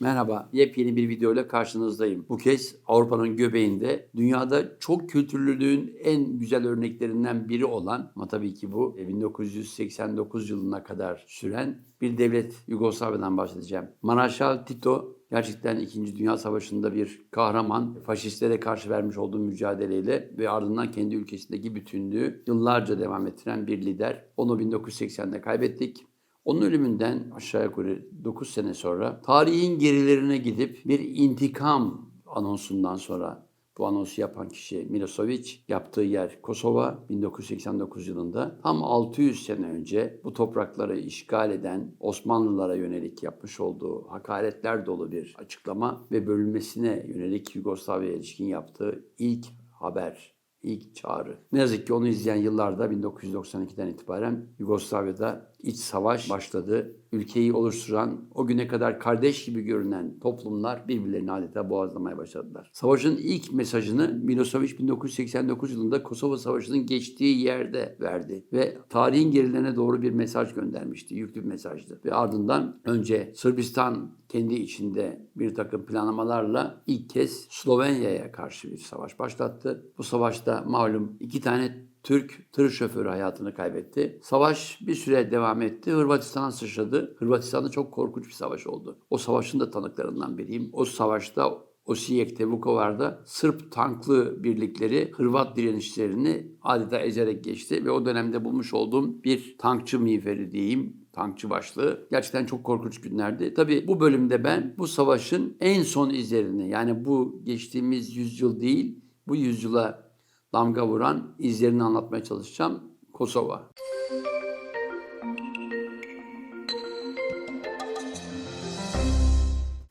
Merhaba, yepyeni bir videoyla karşınızdayım. Bu kez Avrupa'nın göbeğinde, dünyada çok kültürlülüğün en güzel örneklerinden biri olan, ama tabii ki bu 1989 yılına kadar süren bir devlet, Yugoslavya'dan bahsedeceğim. Marshal Tito gerçekten 2. Dünya Savaşı'nda bir kahraman, faşistlere karşı vermiş olduğu mücadeleyle ve ardından kendi ülkesindeki bütünlüğü yıllarca devam ettiren bir lider. Onu 1980'de kaybettik. Onun ölümünden aşağı yukarı 9 sene sonra tarihin gerilerine gidip bir intikam anonsundan sonra bu anonsu yapan kişi Milosevic, yaptığı yer Kosova 1989 yılında tam 600 sene önce bu toprakları işgal eden Osmanlılara yönelik yapmış olduğu hakaretler dolu bir açıklama ve bölünmesine yönelik Yugoslavya'ya ilişkin yaptığı ilk haber. İlk çağrı. Ne yazık ki onu izleyen yıllarda 1992'den itibaren Yugoslavya'da iç savaş başladı. Ülkeyi oluşturan, o güne kadar kardeş gibi görünen toplumlar birbirlerini adeta boğazlamaya başladılar. Savaşın ilk mesajını Milosevic 1989 yılında Kosova Savaşı'nın geçtiği yerde verdi ve tarihin gerilerine doğru bir mesaj göndermişti. Yüklü bir mesajdı. Ve ardından önce Sırbistan kendi içinde bir takım planlamalarla ilk kez Slovenya'ya karşı bir savaş başlattı. Bu savaşta malum 2 tane Türk tır şoförü hayatını kaybetti. Savaş bir süre devam etti. Hırvatistan'a sıçradı. Hırvatistan'da çok korkunç bir savaş oldu. O savaşın da tanıklarından biriyim. O savaşta Osijek, Vukovar'da Sırp tanklı birlikleri Hırvat direnişlerini adeta ezerek geçti ve o dönemde bulmuş olduğum bir tankçı miğferi diyeyim, tankçı başlığı. Gerçekten çok korkunç günlerdi. Tabii bu bölümde ben bu savaşın en son izlerini, yani bu geçtiğimiz yüzyıl değil, bu yüzyıla damga vuran izlerini anlatmaya çalışacağım. Kosova.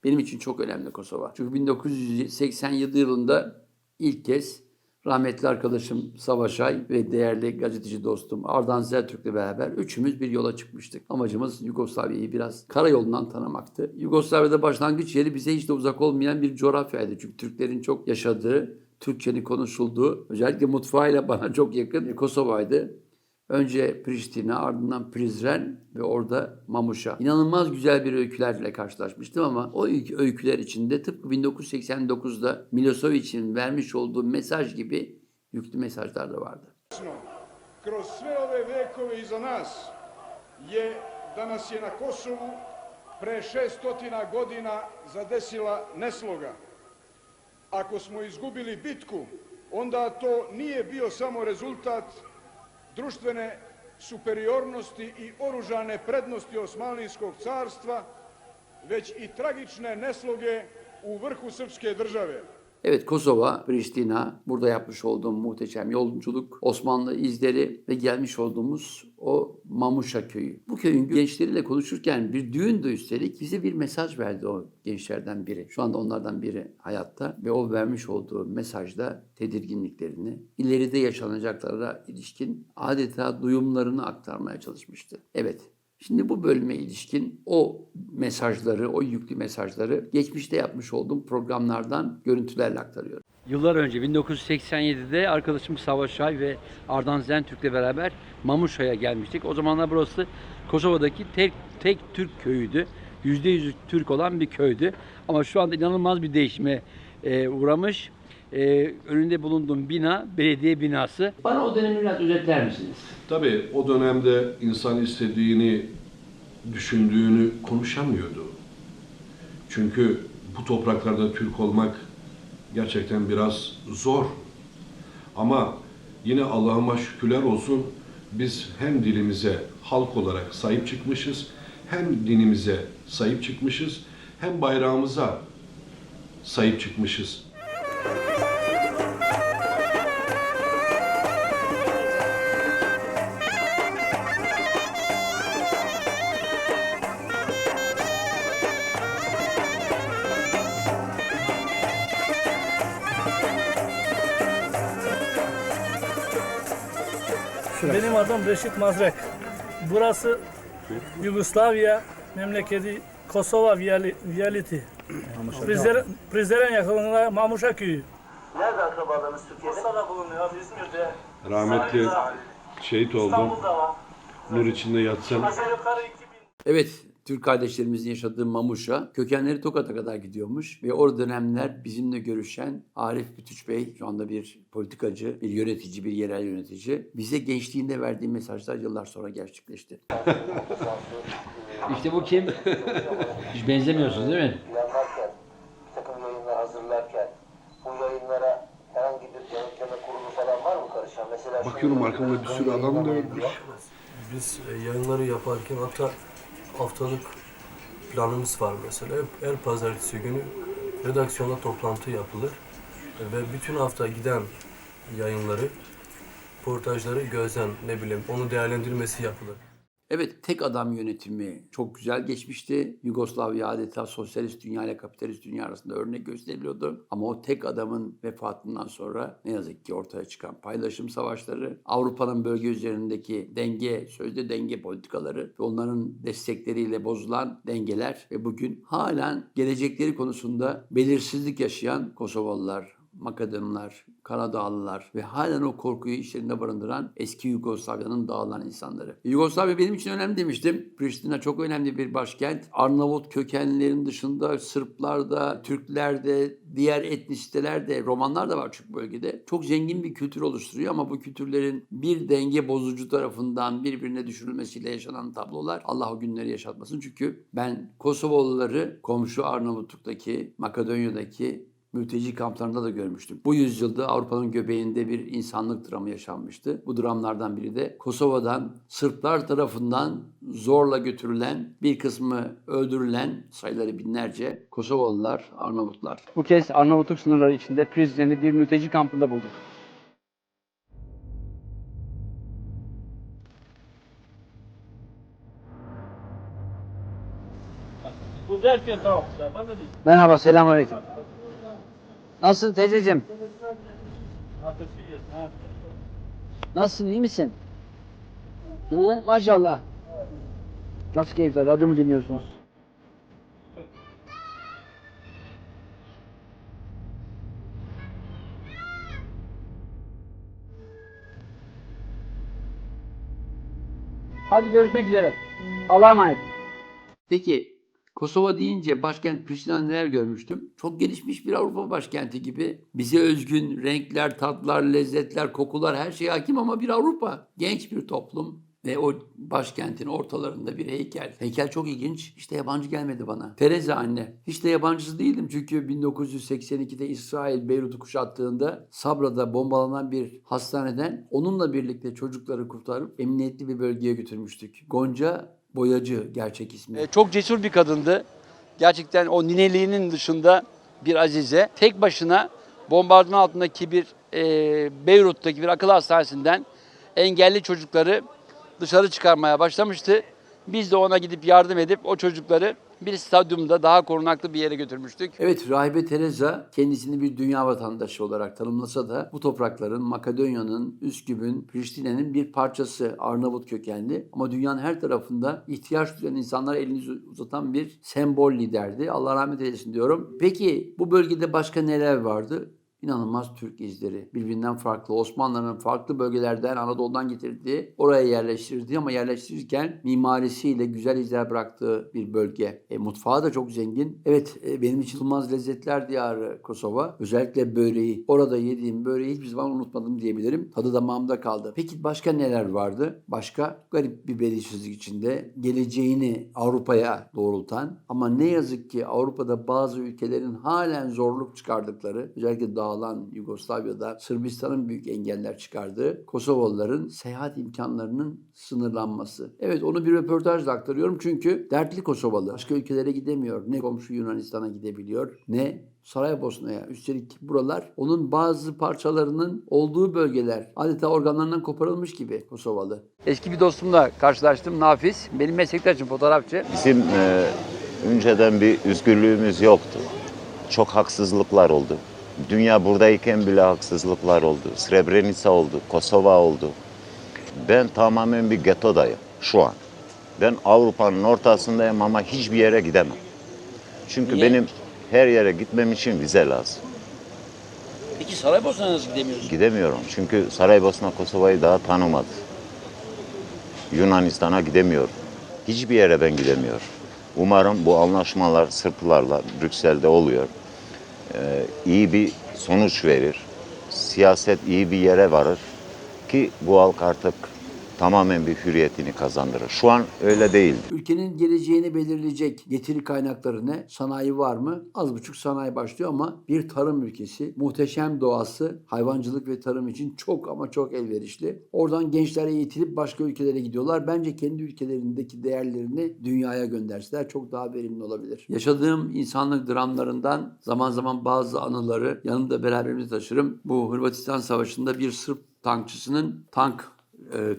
Benim için çok önemli Kosova. Çünkü 1987 yılında ilk kez rahmetli arkadaşım Savaşay ve değerli gazeteci dostum Ardan Zeltürk'le beraber üçümüz bir yola çıkmıştık. Amacımız Yugoslavya'yı biraz karayolundan tanımaktı. Yugoslavya'da başlangıç yeri bize hiç de uzak olmayan bir coğrafyaydı. Çünkü Türklerin çok yaşadığı, Türkçenin konuşulduğu, özellikle mutfağıyla bana çok yakın Kosova'ydı. Önce Priştine, ardından Prizren ve orada Mamuşa. İnanılmaz güzel bir öykülerle karşılaşmıştım ama o öyküler içinde tıpkı 1989'da Milosevic'in vermiş olduğu mesaj gibi yüklü mesajlar da vardı. Kroz sve ove vekove iza nas da nas je na Kosovu pre 600 godina zadesila nesloga. Ako smo izgubili bitku, onda to nije bio samo rezultat društvene superiornosti i oružane prednosti Osmanlijskog carstva, već i tragične nesloge u vrhu srpske države. Evet, Kosova, Priştina, burada yapmış olduğum muhteşem yolculuk, Osmanlı izleri ve gelmiş olduğumuz o Mamuşa köyü. Bu köyün gençleriyle konuşurken bir düğündü üstelik, bize bir mesaj verdi o gençlerden biri. Şu anda onlardan biri hayatta ve o vermiş olduğu mesajda tedirginliklerini, ileride yaşanacaklara ilişkin adeta duyumlarını aktarmaya çalışmıştı. Evet. Şimdi bu bölüme ilişkin o mesajları, o yüklü mesajları geçmişte yapmış olduğum programlardan görüntülerle aktarıyorum. Yıllar önce 1987'de arkadaşım Savaşay ve Ardan Zentürk'le beraber Mamuşa'ya gelmiştik. O zamanlar burası Kosova'daki tek Türk köyüydü. %100 Türk olan bir köydü. Ama şu anda inanılmaz bir değişime uğramış. Önünde bulunduğum bina belediye binası. Bana o dönemi biraz özetler misiniz? Tabii o dönemde insan istediğini, düşündüğünü konuşamıyordu. Çünkü bu topraklarda Türk olmak gerçekten biraz zor. Ama yine Allah'ıma şükürler olsun biz hem dilimize halk olarak sahip çıkmışız, hem dinimize sahip çıkmışız, hem bayrağımıza sahip çıkmışız. Benim adım Reşit Mazrek. Burası Yugoslavya memleketi Kosova Vijaliti. Prizren yakınında Mamuşa köyü. Nerede akrabalarınız Türkiye'de? Bursa'da bulunuyor, İzmir'de. Rahmetli şehit oldum. İstanbul'da var. Nur içinde yatsın. Aşağı yukarı 2000. Evet, Türk kardeşlerimizin yaşadığı Mamuşa kökenleri Tokat'a kadar gidiyormuş ve o dönemler bizimle görüşen Arif Bütüç Bey, şu anda bir politikacı, bir yönetici, bir yerel yönetici, bize gençliğinde verdiği mesajlar yıllar sonra gerçekleşti. İşte bu kim? Hiç benzemiyorsunuz değil mi? Planlarken, bir takım yayınlar hazırlarken bu yayınlara herhangi bir denetleme kurulu falan var mı karışan? Mesela Bakıyorum arkamda bir sürü adam da ölmüş. Biz yayınları yaparken hatta haftalık planımız var mesela. Her pazartesi günü redaksiyonda toplantı yapılır ve bütün hafta giden yayınları, reportajları gözden onu değerlendirmesi yapılır. Evet, tek adam yönetimi çok güzel geçmişti. Yugoslavya adeta sosyalist dünya ile kapitalist dünya arasında örnek gösteriliyordu. Ama o tek adamın vefatından sonra ne yazık ki ortaya çıkan paylaşım savaşları, Avrupa'nın bölge üzerindeki denge, sözde denge politikaları ve onların destekleriyle bozulan dengeler ve bugün halen gelecekleri konusunda belirsizlik yaşayan Kosovalılar, Makedonlar, Karadağlılar ve halen o korkuyu içlerinde barındıran eski Yugoslavya'nın dağılan insanları. Yugoslavya benim için önemli demiştim. Pristina çok önemli bir başkent. Arnavut kökenlilerin dışında Sırplar da, Türkler de, diğer etnisiteler de, Romanlar da var çünkü bölgede. Çok zengin bir kültür oluşturuyor ama bu kültürlerin bir denge bozucu tarafından birbirine düşürülmesiyle yaşanan tablolar Allah o günleri yaşatmasın. Çünkü ben Kosovalıları komşu Arnavutluk'taki, Makedonya'daki mülteci kamplarında da görmüştüm. Bu yüzyılda Avrupa'nın göbeğinde bir insanlık dramı yaşanmıştı. Bu dramlardan biri de Kosova'dan Sırplar tarafından zorla götürülen, bir kısmı öldürülen, sayıları binlerce Kosovalılar, Arnavutlar. Bu kez Arnavutluk sınırları içinde Prizren'i bir mülteci kampında bulduk. Merhaba, selamünaleyküm. Nasılsın teyzeciğim? Nasılsın, iyi misin? Hı, maşallah. Nasıl keyifler, radyomu dinliyorsunuz? Hadi görüşmek üzere. Allah'a emanet. Peki Kosova deyince başkent Pristina'da neler görmüştüm? Çok gelişmiş bir Avrupa başkenti gibi. Bize özgün renkler, tatlar, lezzetler, kokular her şeye hakim ama bir Avrupa. Genç bir toplum ve o başkentin ortalarında bir heykel. Heykel çok ilginç. Hiç de yabancı gelmedi bana. Teresa anne. Hiç de yabancısı değildim çünkü 1982'de İsrail Beyrut'u kuşattığında Sabra'da bombalanan bir hastaneden onunla birlikte çocukları kurtarıp emniyetli bir bölgeye götürmüştük. Gonca Boyacı gerçek ismi. Çok cesur bir kadındı. Gerçekten o nineliğinin dışında bir azize. Tek başına bombardıman altındaki bir Beyrut'taki bir akıl hastanesinden engelli çocukları dışarı çıkarmaya başlamıştı. Biz de ona gidip yardım edip o çocukları bir stadyumda daha korunaklı bir yere götürmüştük. Evet, Rahibe Teresa kendisini bir dünya vatandaşı olarak tanımlasa da bu toprakların, Makedonya'nın, Üsküp'ün, Priştine'nin bir parçası, Arnavut kökenli. Ama dünyanın her tarafında ihtiyaç duyan insanlara elini uzatan bir sembol liderdi. Allah rahmet eylesin diyorum. Peki bu bölgede başka neler vardı? İnanılmaz Türk izleri. Birbirinden farklı. Osmanlı'nın farklı bölgelerden, Anadolu'dan getirdiği, oraya yerleştirdiği ama yerleştirirken mimarisiyle güzel izler bıraktığı bir bölge. Mutfağı da çok zengin. Evet, benim için unutulmaz lezzetler diyarı Kosova. Özellikle böreği. Orada yediğim böreği hiçbir zaman unutmadım diyebilirim. Tadı damağımda kaldı. Peki başka neler vardı? Başka garip bir belirsizlik içinde geleceğini Avrupa'ya doğrultan ama ne yazık ki Avrupa'da bazı ülkelerin halen zorluk çıkardıkları, özellikle dağılan Yugoslavya'da Sırbistan'ın büyük engeller çıkardığı Kosovalıların seyahat imkanlarının sınırlanması. Evet, onu bir röportajla aktarıyorum çünkü dertli Kosovalı. Başka ülkelere gidemiyor. Ne komşu Yunanistan'a gidebiliyor ne Saraybosna'ya. Üstelik buralar onun bazı parçalarının olduğu bölgeler. Adeta organlarından koparılmış gibi Kosovalı. Eski bir dostumla karşılaştım, Nafiz. Benim meslektaşım, fotoğrafçı. Bizim önceden bir özgürlüğümüz yoktu. Çok haksızlıklar oldu. Dünya buradayken bile haksızlıklar oldu. Srebrenica oldu, Kosova oldu. Ben tamamen bir getodayım şu an. Ben Avrupa'nın ortasındayım ama hiçbir yere gidemem. Çünkü Niye? benim her yere gitmem için vize lazım. Peki Saraybosna'ya nasıl gidemiyorsun? Gidemiyorum çünkü Saraybosna Kosova'yı daha tanımadı. Yunanistan'a gidemiyorum. Hiçbir yere ben gidemiyorum. Umarım bu anlaşmalar Sırplarla Brüksel'de oluyor. İyi bir sonuç verir. Siyaset iyi bir yere varır ki bu halk artık tamamen bir hürriyetini kazandırır. Şu an öyle değil. Ülkenin geleceğini belirleyecek getiri kaynakları ne? Sanayi var mı? Az buçuk sanayi başlıyor ama bir tarım ülkesi. Muhteşem doğası, hayvancılık ve tarım için çok ama çok elverişli. Oradan gençler eğitilip başka ülkelere gidiyorlar. Bence kendi ülkelerindeki değerlerini dünyaya gönderseler çok daha verimli olabilir. Yaşadığım insanlık dramlarından zaman zaman bazı anıları yanımda beraberinde taşırım. Bu Hırvatistan Savaşı'nda bir Sırp tankçısının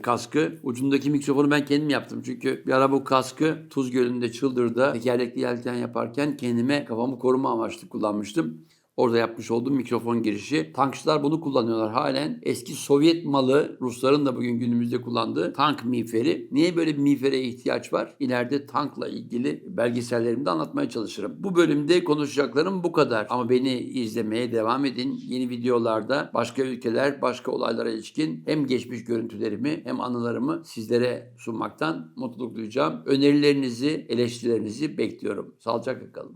kaskı. Ucundaki mikrofonu ben kendim yaptım. Çünkü bir ara bu kaskı Tuz Gölü'nde Çıldır'da tekerlekli yelken yaparken kendime kafamı koruma amaçlı kullanmıştım. Orada yapmış olduğum mikrofon girişi. Tankçılar bunu kullanıyorlar halen. Eski Sovyet malı, Rusların da bugün günümüzde kullandığı tank miğferi. Niye böyle bir miğfere ihtiyaç var? İleride tankla ilgili belgesellerimde anlatmaya çalışırım. Bu bölümde konuşacaklarım bu kadar. Ama beni izlemeye devam edin. Yeni videolarda başka ülkeler, başka olaylara ilişkin hem geçmiş görüntülerimi hem anılarımı sizlere sunmaktan mutluluk duyacağım. Önerilerinizi, eleştirilerinizi bekliyorum. Sağlıcakla kalın.